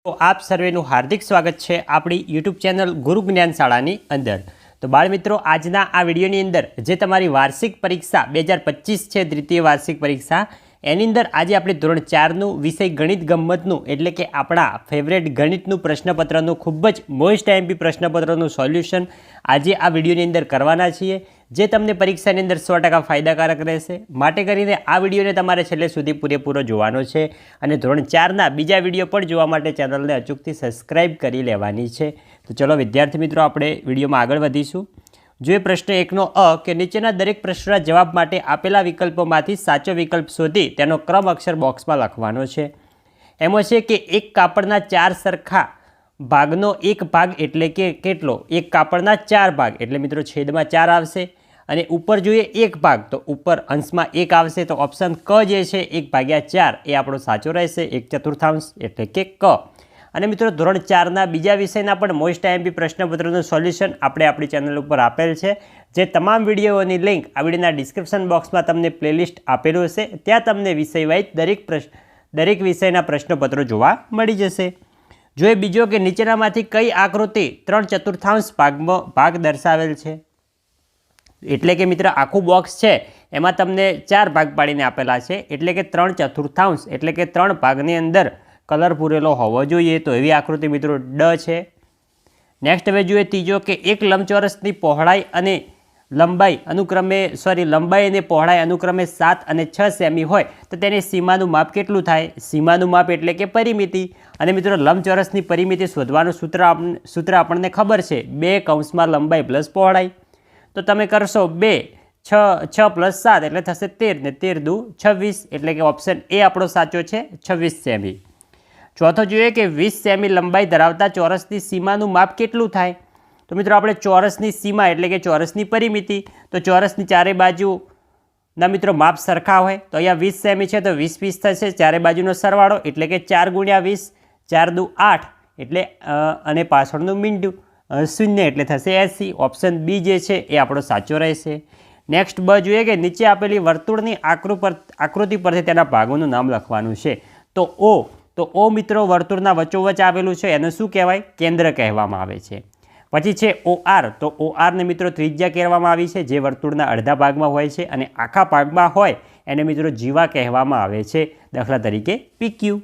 તો આપ સર્વેનું હાર્દિક સ્વાગત છે આપણી યુટ્યુબ ચેનલ ગુરુ જ્ઞાન શાળાની અંદર। તો બાળ મિત્રો, આજના આ વિડીયોની અંદર જે તમારી વાર્ષિક પરીક્ષા 2025 છે, દ્વિતીય વાર્ષિક પરીક્ષા, એની અંદર આજે આપણે ધોરણ 4નું વિષય ગણિત ગમ્મતનું એટલે કે આપણા ફેવરેટ ગણિતનું પ્રશ્નપત્રનું ખૂબ જ મોસ્ટ એમપી પ્રશ્નપત્રનું સોલ્યુશન આજે આ વિડીયોની અંદર કરવાના છીએ, જે તમને પરીક્ષાની અંદર 100% ફાયદાકારક રહેશે। માટે કરીને આ વિડીયોને તમારે છેલ્લે સુધી પૂરેપૂરો જોવાનો છે અને ધોરણ 4ના બીજા વિડીયો પણ જોવા માટે ચેનલને અચૂકથી સબસ્ક્રાઈબ કરી લેવાની છે। તો ચલો વિદ્યાર્થી મિત્રો, આપણે વિડીયોમાં આગળ વધીશું। જો એ પ્રશ્ન 1નો અ કે નીચેના દરેક પ્રશ્નના જવાબ માટે આપેલા વિકલ્પોમાંથી સાચો વિકલ્પ શોધી તેનો ક્રમ અક્ષર બોક્સમાં લખવાનો છે। એમાં છે કે એક કાપડના 4 સરખા ભાગનો એક ભાગ એટલે કે કેટલો? એક કાપડના 4 ભાગ એટલે મિત્રો છેદમાં 4 આવશે અને ઉપર જોઈએ એક ભાગ તો ઉપર અંશમાં 1 આવશે। તો ઓપ્શન ક જે છે 1/4 એ આપણો સાચો રહેશે, 1/4 એટલે કે ક। અને મિત્રો ધોરણ 4ના બીજા વિષયના પણ મોસ્ટ આઈએમપી પ્રશ્નપત્રનું સોલ્યુશન આપણે આપણી ચેનલ ઉપર આપેલ છે, જે તમામ વિડીયોની લિંક આ વિડીયોના ડિસ્ક્રિપ્શન બોક્સમાં તમને પ્લેલિસ્ટ આપેલું હશે, ત્યાં તમને વિષય વાઇઝ દરેક વિષયના પ્રશ્નપત્રો જોવા મળી જશે। જો એ બીજો કે નીચેનામાંથી કઈ આકૃતિ 3/4 ભાગ દર્શાવેલ છે? એટલે કે મિત્ર આખું બોક્સ છે એમાં તમને 4 ભાગ પાડીને આપેલા છે, એટલે કે 3/4 એટલે કે 3 ભાગની અંદર કલર પૂરેલો હોવો જોઈએ। તો એવી આકૃતિ મિત્રો ડ છે। નેક્સ્ટ હવે જોઈએ ત્રીજો કે એક લંબચોરસની પહોળાઈ અને લંબાઈ અને પહોળાઈ અનુક્રમે 7 અને 6 સેમી હોય તો તેની સીમાનું માપ કેટલું થાય? સીમાનું માપ એટલે કે પરિમિતિ। અને મિત્રો લંબચોરસની પરિમિતિ શોધવાનું સૂત્ર આપણને ખબર છે, 2 કૌંસમાં લંબાઈ પ્લસ પહોળાઈ। તો તમે કરશો 2 6 + 7 એટલે થશે 13 ને 13 દુ 26 એટલે કે ઓપ્શન એ આપણો સાચો છે, 26 સેમી। ચોથો જોઈએ કે 20 સેમી લંબાઈ ધરાવતા ચોરસની સીમાનું માપ કેટલું થાય? તો મિત્રો આપણે ચોરસની સીમા એટલે કે ચોરસની પરિમિતિ, તો ચોરસની ચારે બાજુના મિત્રો માપ સરખા હોય તો અહીંયા 20 સેમી છે તો 20 થશે, ચારે બાજુનો સરવાળો એટલે કે 4 × 20, 4 દુ 8 એટલે અને પાછળનું મીંડું 0 એટલે થશે 80। ઓપ્શન બી જે છે એ આપણો સાચો રહેશે। નેક્સ્ટ બ જોઈએ કે નીચે આપેલી વર્તુળની આકૃતિ પરથી તેના ભાગોનું નામ લખવાનું છે। તો ઓ મિત્રો વર્તુળના વચ્ચોવચ્ચ આવેલું છે, એને શું કહેવાય? કેન્દ્ર કહેવામાં આવે છે। પછી છે ઓ આર, તો ઓ આરને મિત્રો ત્રિજ્યા કહેવામાં આવી છે, જે વર્તુળના અડધા ભાગમાં હોય છે અને આખા ભાગમાં હોય એને મિત્રો જીવા કહેવામાં આવે છે, દાખલા તરીકે પીક્યુ।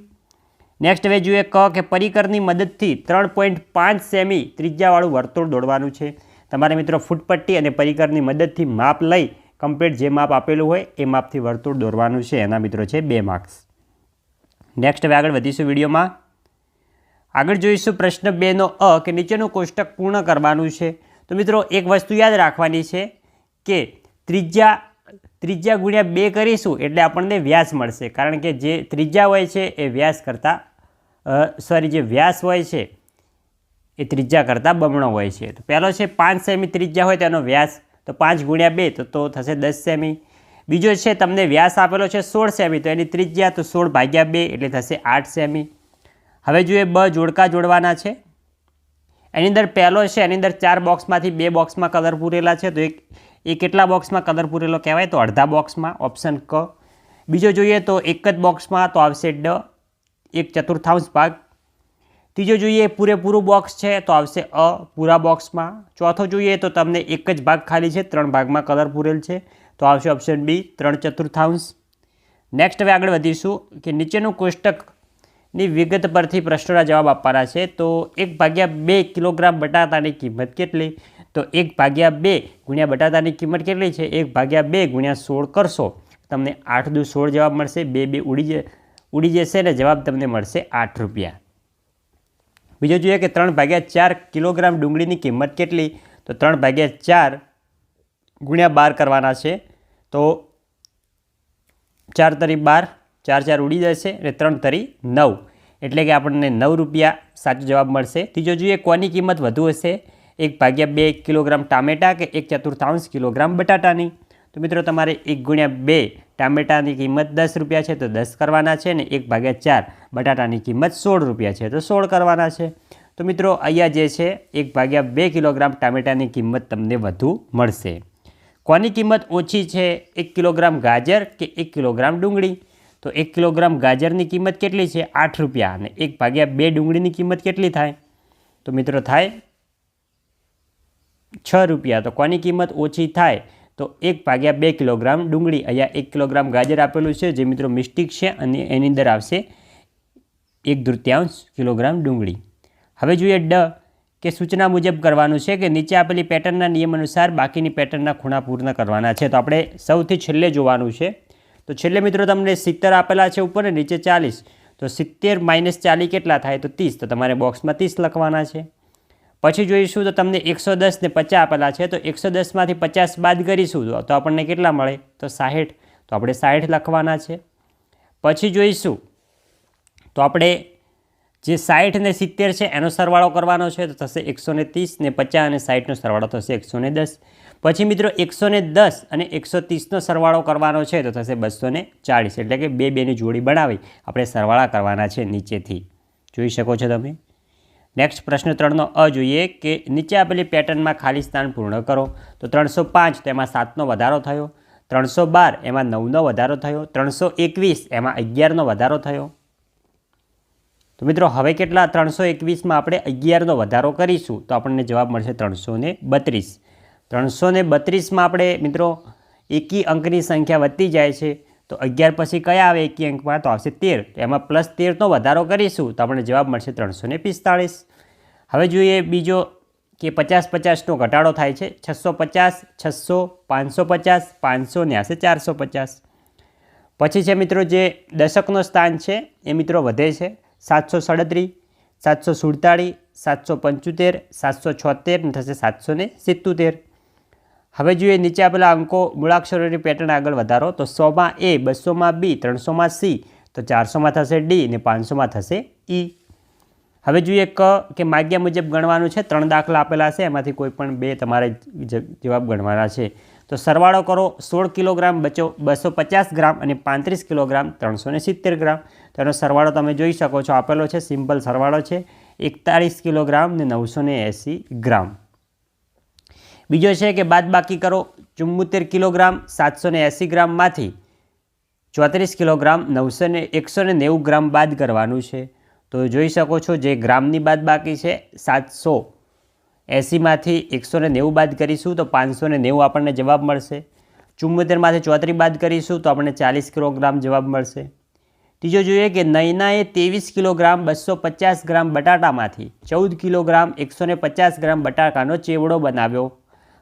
નેક્સ્ટ હવે જોઈએ ક કે પરિકરની મદદથી 3.5 સેમી ત્રિજ્યાવાળું વર્તુળ દોરવાનું છે। તમારે મિત્રો ફૂટપટ્ટી અને પરિકરની મદદથી માપ લઈ કમ્પ્લીટ જે માપ આપેલું હોય એ માપથી વર્તુળ દોરવાનું છે, એના મિત્રો છે 2 માર્ક્સ। નેક્સ્ટ હવે આગળ વધીશું વિડીયોમાં। આગળ જોઈશું પ્રશ્ન 2નો અ કે નીચેનું કોષ્ટક પૂર્ણ કરવાનું છે। તો મિત્રો એક વસ્તુ યાદ રાખવાની છે કે ત્રિજ્યા ગુણ્યા 2 કરીશું એટલે આપણને વ્યાસ મળશે, કારણ કે જે ત્રિજ્યા હોય છે એ વ્યાસ કરતાં જે વ્યાસ હોય છે એ ત્રિજ્યા કરતાં બમણો હોય છે। તો પહેલો છે 5 સેમી ત્રિજ્યા હોય તેનો વ્યાસ, તો 5 × 2 તો થશે 10 સેમી। બીજો છે તમને વ્યાસ આપેલો છે 16 સેમી તો એની ત્રિજ્યા તો 16/2 એટલે થશે 8 સેમી। હવે જોઈએ બ જોડકા જોડવાના છે। એની અંદર પહેલો છે, એની અંદર 4 બોક્સમાંથી 2 બોક્સમાં કલર પૂરેલા છે, તો એ કેટલા બોક્સમાં કલર પૂરેલો કહેવાય? તો અડધા બોક્સમાં, ઓપ્શન ક। બીજો જોઈએ તો એક જ બોક્સમાં, તો આવશે ડ, 1/4 ભાગ। ત્રીજો જોઈએ પૂરેપૂરું બોક્સ છે તો આવશે અ, પૂરા બોક્સમાં। ચોથો જોઈએ તો તમને એક જ ભાગ ખાલી છે, 3 ભાગમાં કલર પૂરેલ છે, તો આવશે ઓપ્શન બી 3/4। નેક્સ્ટ હવે આગળ વધીશું કે નીચેનું કોષ્ટકની વિગત પરથી પ્રશ્નોના જવાબ આપવાના છે। તો 1/2 કિલોગ્રામ બટાટાની કિંમત કેટલી? તો 1/2 ગુણ્યા બટાટાની કિંમત કેટલી છે? 1/2 × 16 કરશો તમને 8 દુ 16 જવાબ મળશે, 2 ઉડી જશે અને જવાબ તમને મળશે 8 રૂપિયા। બીજો જોઈએ કે 3/4 કિલોગ્રામ ડુંગળીની કિંમત કેટલી? તો 3/4 ગુણ્યા 12 કરવાના છે, તો 4 તરી 12, 4 ઉડી જશે અને 3 તરી 9 એટલે કે આપણને 9 રૂપિયા સાચો જવાબ મળશે। ત્રીજો જોઈએ કોની કિંમત વધુ હશે? 1/2 કિલોગ્રામ ટામેટા કે 1/4 કિલોગ્રામ બટાટાની? તો મિત્રો તમારે 1 × 2 ટામેટાની કિંમત 10 રૂપિયા છે તો 10 કરવાના છે, અને 1/4 બટાટાની કિંમત 16 રૂપિયા છે તો 16 કરવાના છે। તો મિત્રો અહીંયા જે છે 1/2 કિલોગ્રામ ટામેટાની કિંમત તમને વધુ મળશે। કોની કિંમત ઓછી છે? 1 કિલોગ્રામ ગાજર કે 1 કિલોગ્રામ ડુંગળી? તો 1 કિલોગ્રામ ગાજરની કિંમત કેટલી છે? 8 રૂપિયા. અને 1/2 ડુંગળીની કિંમત કેટલી થાય? તો મિત્રો થાય 6 રૂપિયા. તો કોની કિંમત ઓછી થાય? તો 1/2 કિલોગ્રામ ડુંગળી. અહીંયા 1 કિલોગ્રામ ગાજર આપેલું છે જે મિત્રો મિસ્ટેક છે અને એની અંદર આવશે 1/3 કિલોગ્રામ ડુંગળી. હવે જોઈએ ડ કે સૂચના મુજબ કરવાનું છે કે નીચે આપેલી પેટર્નના નિયમ અનુસાર બાકીની પેટર્નના ખૂણા પૂર્ણ કરવાના છે. તો આપણે સૌથી છેલ્લે જોવાનું છે. તો છેલ્લે મિત્રો તમને 70 આપેલા છે ઉપર ને નીચે 40. તો 70 - 40 કેટલા થાય? તો 30. તો તમારે બોક્સમાં 30 લખવાના છે. પછી જોઈશું તો તમને 110 ને 50 આપેલા છે. તો 110માંથી 50 બાદ કરીશું તો આપણને કેટલા મળે? તો 60. તો આપણે 60 લખવાના છે. પછી જોઈશું તો આપણે જે 60 ને 70 છે એનો સરવાળો કરવાનો છે. તો થશે 130 ને 50 અને 60નો સરવાળો થશે 110. પછી મિત્રો 110 અને 130નો સરવાળો કરવાનો છે તો થશે 240. એટલે કે 2ની જોડી બનાવી આપણે સરવાળા કરવાના છે નીચેથી. જોઈ શકો છો તમે. નેક્સ્ટ પ્રશ્ન 3નો અ જોઈએ કે નીચે આપેલી પેટર્નમાં ખાલી સ્થાન પૂર્ણ કરો. તો 305 તો એમાં 7નો વધારો થયો, 312 એમાં 9નો વધારો થયો, 321 એમાં 11નો વધારો થયો. તો મિત્રો હવે કેટલા? 321માં આપણે 11નો વધારો કરીશું તો આપણને જવાબ મળશે 332. 332માં આપણે મિત્રો એકી અંકની સંખ્યા વધતી જાય છે. તો 11 પછી કયા આવે એકી અંકમાં? તો આવશે 13. તો એમાં +13નો વધારો કરીશું તો આપણને જવાબ મળશે 345. હવે જોઈએ બીજો કે 50-50નો ઘટાડો થાય છે. 650, 600, 550, 500 ને આવશે 450. પછી છે મિત્રો જે દશકનો સ્થાન છે એ મિત્રો વધે છે. 737, 747, 775, 776 થશે 777. હવે જોઈએ નીચે આપેલા અંકો મૂળાક્ષરોની પેટર્ન આગળ વધારો. તો 100માં A, 200માં B, 300માં C, તો 400માં થશે D ને 500માં થશે E. હવે જોઈએ કે માગ્યા મુજબ ગણવાનું છે. 3 દાખલા આપેલા છે એમાંથી કોઈ પણ 2 તમારે જવાબ ગણવાના છે. તો સરવાળો કરો. 16 કિલોગ્રામ બચો 250 ગ્રામ અને 35 કિલોગ્રામ 370 ગ્રામ. તો એનો સરવાળો તમે જોઈ શકો છો આપેલો છે. સિમ્પલ સરવાળો છે 41 કિલોગ્રામ ને 980 ગ્રામ. બીજો છે કે બાદબાકી કરો. 74 કિલોગ્રામ 780 ગ્રામમાંથી 34 કિલોગ્રામ 190 ગ્રામ બાદ કરવાનું છે. તો જોઈ શકો છો જે ગ્રામની બાદબાકી છે 780માંથી 190 બાદ કરીશું તો 590 આપણને જવાબ મળશે. 74માંથી 34 બાદ કરીશું તો આપણને 40 કિલોગ્રામ જવાબ મળશે. ત્રીજો જોઈએ કે નૈનાએ 23 કિલોગ્રામ 250 ગ્રામ બટાટામાંથી 14 કિલોગ્રામ 150 ગ્રામ બટાકાનો ચેવડો બનાવ્યો.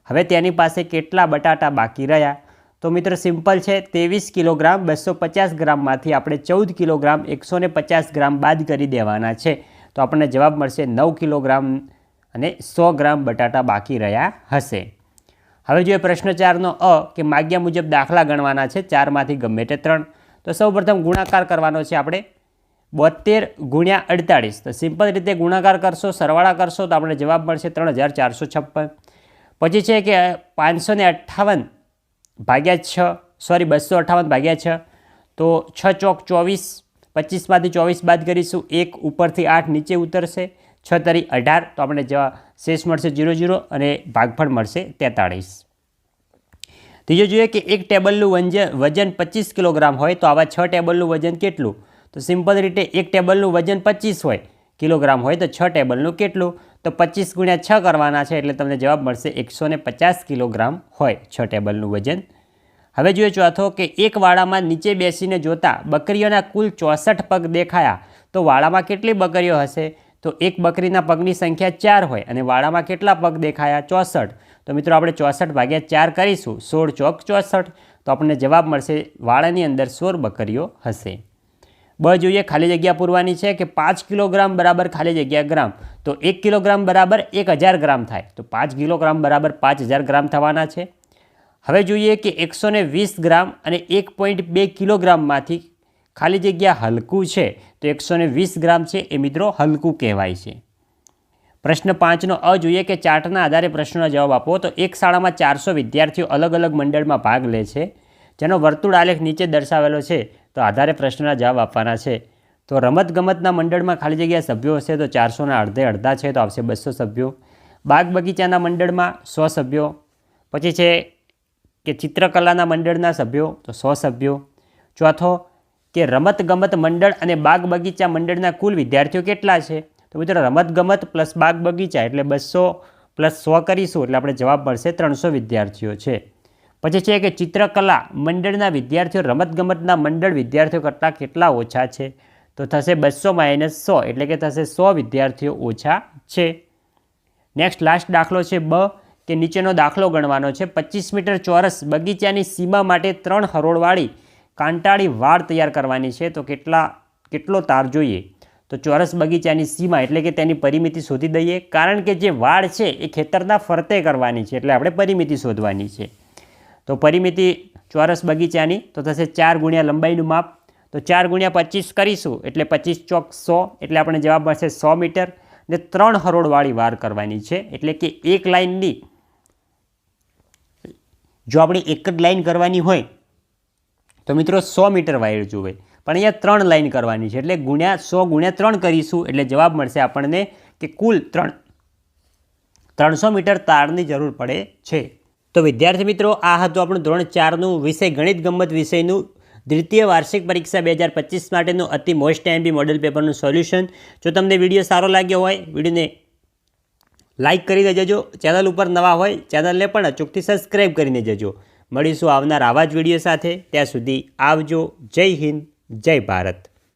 હવે તેની પાસે કેટલા બટાટા બાકી રહ્યા? તો મિત્રો સિમ્પલ છે. 23 કિલોગ્રામ 250 ગ્રામમાંથી આપણે 14 કિલોગ્રામ 150 ગ્રામ બાદ કરી દેવાના છે. તો આપણને જવાબ મળશે 9 કિલોગ્રામ અને 100 ગ્રામ બટાટા બાકી રહ્યા હશે. હવે જોઈએ પ્રશ્ન 4નો અ કે માગ્યા મુજબ દાખલા ગણવાના છે. 4માંથી ગમે તે 3. તો સૌપ્રથમ ગુણાકાર કરવાનો છે આપણે. 72 × 48. તો સિમ્પલ રીતે ગુણાકાર કરશો, સરવાળા કરશો તો આપણે જવાબ મળશે 3456. પછી છે કે 558 ભાગ્યા 6, સોરી 258 ભાગ્યા 6. તો 6 ચોક 24, 25માંથી 24 બાદ કરીશું. 1 ઉપરથી 8 નીચે ઉતરશે. 6 તરી 18. તો આપણે જવાબ શેષ મળશે 00 અને ભાગફળ મળશે 43. ત્રીજો જોઈએ કે એક ટેબલનું વજન 25 કિલોગ્રામ હોય તો આવા 6 ટેબલનું વજન કેટલું? તો સિમ્પલ રીતે એક ટેબલનું વજન 25 હોય કિલોગ્રામ હોય તો 6 ટેબલનું કેટલું? તો 25 × 6 કરવાના છે એટલે તમને જવાબ મળશે 150 કિલોગ્રામ હોય 6 ટેબલનું વજન. હવે જોઈએ ચોથો કે એક વાડામાં નીચે બેસીને જોતા બકરીઓના કુલ 64 પગ દેખાયા તો વાડામાં કેટલી બકરીઓ હશે? તો એક બકરીના પગની સંખ્યા 4 હોય અને વાડામાં કેટલા પગ દેખાયા? 64. તો મિત્રો આપણે 64 ભાગ્યા 4 કરીશું. 16 ચોક 64. તો આપણને જવાબ મળશે વાડાની અંદર 16 બકરીઓ હશે. બ જોઈએ ખાલી જગ્યા પૂરવાની છે કે 5 કિલોગ્રામ બરાબર ખાલી જગ્યા ગ્રામ. તો 1 કિલોગ્રામ બરાબર 1000 ગ્રામ થાય. તો 5 કિલોગ્રામ બરાબર 5000 ગ્રામ થવાના છે. હવે જોઈએ કે 120 ગ્રામ અને 1.2 કિલોગ્રામમાંથી ખાલી જગ્યા હલકું છે તો 120 ગ્રામ છે એ મિત્રો હલકું કહેવાય છે. પ્રશ્ન 5નો અ જોઈએ કે ચાર્ટના આધારે પ્રશ્નનો જવાબ આપો. તો એક શાળામાં 400 વિદ્યાર્થીઓ અલગ અલગ મંડળમાં ભાગ લે છે જેનો વર્તુળ આલેખ નીચે દર્શાવેલો છે. તો આધારે પ્રશ્નના જવાબ આપવાના છે. તો રમતગમતના મંડળમાં ખાલી જગ્યા સભ્યો હશે તો 400ના અડધા છે તો આવશે 200 સભ્યો. બાગ બગીચાના મંડળમાં 100 સભ્યો. પછી છે કે ચિત્રકલાના મંડળના સભ્યો તો 100 સભ્યો. ચોથો કે રમતગમત મંડળ અને બાગ બગીચા મંડળના કુલ વિદ્યાર્થીઓ કેટલા છે? તો મિત્રો રમતગમત પ્લસ બાગ બગીચા એટલે 200 + 100 કરીશું એટલે આપણે જવાબ મળશે 300 વિદ્યાર્થીઓ છે. પછી છે કે ચિત્રકલા મંડળના વિદ્યાર્થીઓ રમતગમતના મંડળ વિદ્યાર્થીઓ કરતાં કેટલા ઓછા છે? તો થશે 200 - 100 એટલે કે થશે 100 વિદ્યાર્થીઓ ઓછા છે. નેક્સ્ટ લાસ્ટ દાખલો છે બ, કે નીચેનો દાખલો ગણવાનો છે. 25 મીટર ચોરસ બગીચાની સીમા માટે 3 હરોળવાળી કાંટાળી વાડ તૈયાર કરવાની છે. તો કેટલો તાર જોઈએ? તો ચોરસ બગીચાની સીમા એટલે કે તેની પરિમિતિ શોધી દઈએ. કારણ કે જે વાડ છે એ ખેતરના ફરતે કરવાની છે એટલે આપણે પરિમિતિ શોધવાની છે. તો પરિમિતિ ચોરસ બગીચાની તો થશે 4 × લંબાઈનું માપ. તો 4 × 25 કરીશું એટલે 25 ચોક 100 એટલે આપણે જવાબ મળશે 100 મીટર. ને 3 હરોળવાળી વાડ કરવાની છે એટલે કે એક લાઇનની જો આપણે એક જ લાઇન કરવાની હોય તો મિત્રો 100 મીટર વાયર જોવે, પણ અહીંયા 3 લાઇન કરવાની છે એટલે 100 × 3 કરીશું એટલે જવાબ મળશે આપણને કે કુલ 300 મીટર તારની જરૂર પડે છે. તો વિદ્યાર્થી મિત્રો આ હતું આપણું ધોરણ 4નું વિષય ગણિત ગમ્મત વિષયનું દ્વિતીય વાર્ષિક પરીક્ષા 2025 માટેનું અતિ મોસ્ટ એમપી મોડેલ પેપરનું સોલ્યુશન. જો તમને વિડીયો સારો લાગ્યો હોય વિડીયોને લાઇક કરીને જજો. ચેનલ ઉપર નવા હોય ચેનલને પણ અચૂકથી સબસ્ક્રાઈબ કરીને જજો. મળીશું આવનાર આવા જ વિડીયો સાથે. ત્યાં સુધી આવજો. જય હિન્દ, જય ભારત.